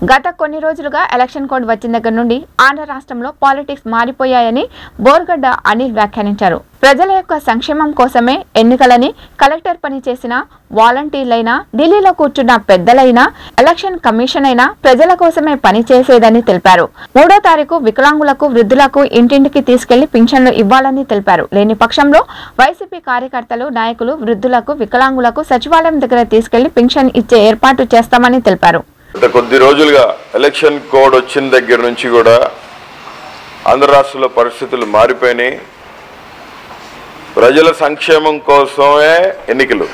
గత కొన్ని రోజులుగా ఎలక్షన్ కోడ్ వచ్చిన దగ్గర నుండి ఆంధ్ర రాష్ట్రంలో పాలిటిక్స్ మారిపోయాయని బోర్గడ్డ అనిల్ వ్యాఖ్యానించారు. ప్రజల యొక్క సంక్షేమం కోసమే ఎన్నికలని కలెక్టర్ పని చేసిన వాలంటీర్లైనా, ఢిల్లీలో కూర్చున్న పెద్దలైనా, ఎలక్షన్ కమిషన్ అయినా ప్రజల కోసమే పని చేసేదని తెలిపారు. 3వ తారీఖు వికలాంగులకు, వృద్ధులకు ఇంటింటికి తీసుకెళ్లి పింఛన్లు ఇవ్వాలని తెలిపారు. లేని పక్షంలో వైసీపీ కార్యకర్తలు, నాయకులు వృద్ధులకు, వికలాంగులకు సచివాలయం దగ్గర తీసుకెళ్లి పింఛన్ ఇచ్చే ఏర్పాటు చేస్తామని తెలిపారు. కొద్ది రోజులుగా ఎలక్షన్ కోడ్ వచ్చిన దగ్గర నుంచి కూడా ఆంధ్ర రాష్ట్రంలో పరిస్థితులు మారిపోయినాయి. ప్రజల సంక్షేమం కోసమే ఎన్నికలు.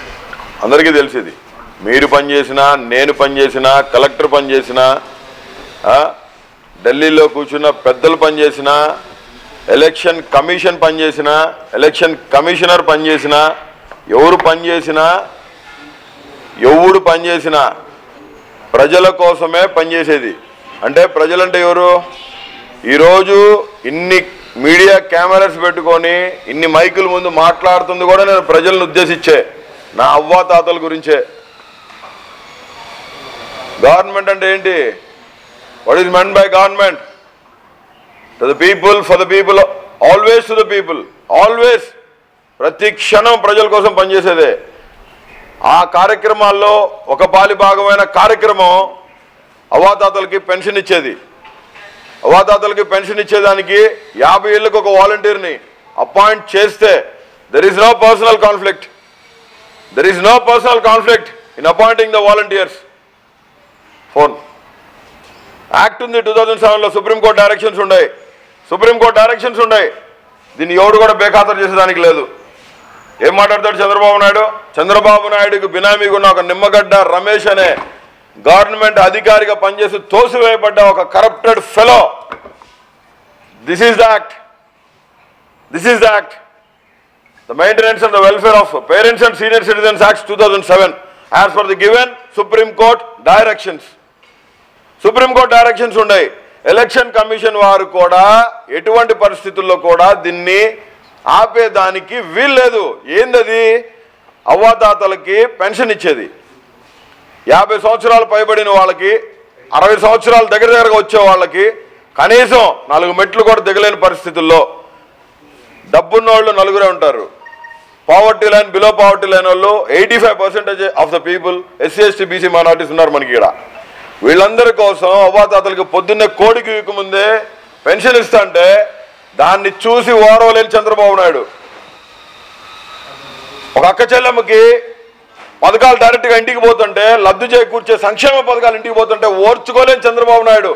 అందరికీ తెలిసింది. మీరు పనిచేసినా, నేను పనిచేసినా, కలెక్టర్ పనిచేసినా, ఢిల్లీలో కూర్చున్న పెద్దలు పనిచేసినా, ఎలక్షన్ కమిషన్ పనిచేసినా, ఎలక్షన్ కమిషనర్ పనిచేసినా, ఎవరు పనిచేసినా ప్రజల కోసమే పనిచేసేది. అంటే ప్రజలంటే ఎవరు? ఈరోజు ఇన్ని మీడియా కెమెరాస్ పెట్టుకొని ఇన్ని మైకుల ముందు మాట్లాడుతుంది కూడా నేను ప్రజలను ఉద్దేశించే, నా అవ్వాతాతల గురించే. గవర్నమెంట్ అంటే ఏంటి? What is meant by government? To the people, for the people, always to the people, always. ప్రతి క్షణం ప్రజల కోసం పనిచేసేదే. ఆ కార్యక్రమాల్లో ఒక పాలి భాగమైన కార్యక్రమం అవ్వాతాతలకి పెన్షన్ ఇచ్చేది. అవ్వాతాతలకి పెన్షన్ ఇచ్చేదానికి 50 ఏళ్ళకి ఒక వాలంటీర్ని అపాయింట్ చేస్తే there is no personal conflict. There is no personal conflict in appointing the volunteers. Phone act ఉంది 2007లో. సుప్రీంకోర్టు డైరెక్షన్స్ ఉన్నాయి. దీన్ని ఎవడు కూడా బేఖాతరు చేసేదానికి లేదు. ఏం మాట్లాడతాడు చంద్రబాబు నాయుడు? చంద్రబాబు నాయుడుకి బినామీగా ఉన్న ఒక నిమ్మగడ్డ రమేష్ అనే గవర్నమెంట్ అధికారిగా పనిచేసి తోసివేయబడ్డ ఒక corrupted fellow. This is the act. The maintenance and the welfare of parents and senior citizens act 2007 as for the given supreme court directions. Supreme court directions ఉన్నాయి. ఎలక్షన్ కమిషన్ వారు కూడా ఎటువంటి పరిస్థితుల్లో కూడా దీన్ని ఆపేదానికి వీల్లేదు. ఏందది? అవ్వాతాతలకి పెన్షన్ ఇచ్చేది. 50 సంవత్సరాలు పైబడిన వాళ్ళకి, 60 సంవత్సరాలు దగ్గరగా వచ్చే వాళ్ళకి కనీసం 4 మెట్లు కూడా దిగలేని పరిస్థితుల్లో డబ్బున్నోళ్ళు 4 ఉంటారు. Poverty line, below poverty line వాళ్ళు 85% of the people, SC ST BC minorities ఉన్నారు మనకి ఇక్కడ. వీళ్ళందరి కోసం అవ్వాతాతలకి పొద్దున్నే కోడికి వీకముందే పెన్షన్ ఇస్తా అంటే దాన్ని చూసి ఓరవలేని చంద్రబాబు నాయుడు. ఒక అక్క చెల్లెమ్మకి పథకాలు డైరెక్ట్గా ఇంటికి పోతుంటే, లబ్ధి చేకూర్చే సంక్షేమ పథకాలు ఇంటికి పోతుంటే ఓర్చుకోలేని చంద్రబాబు నాయుడు